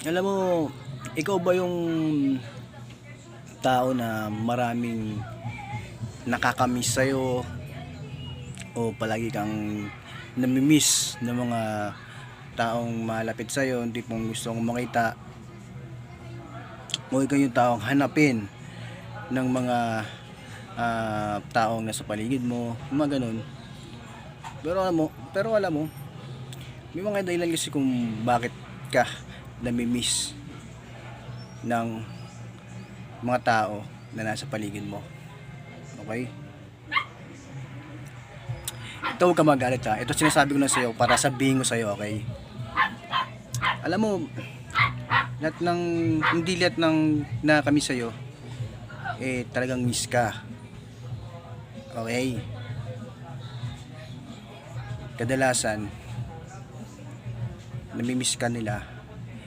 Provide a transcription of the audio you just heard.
Alam mo, ikaw ba yung tao na maraming nakakamiss sa'yo o palagi kang namimiss ng mga taong malapit sa'yo, hindi pong gusto mong makita, o ikaw yung taong hanapin ng mga taong nasa paligid mo, mga ganun. Pero alam mo, may mga dahilan kasi kung bakit ka namimiss ng mga tao na nasa paligid mo. Okay? Ito, huwag ka magalit ha. Ito sinasabi ko na sa'yo para sabihin ko sa'yo, okay? Alam mo, lahat ng, hindi lahat ng na kami sa'yo, talagang miss ka. Okay? Kadalasan, namimiss ka nila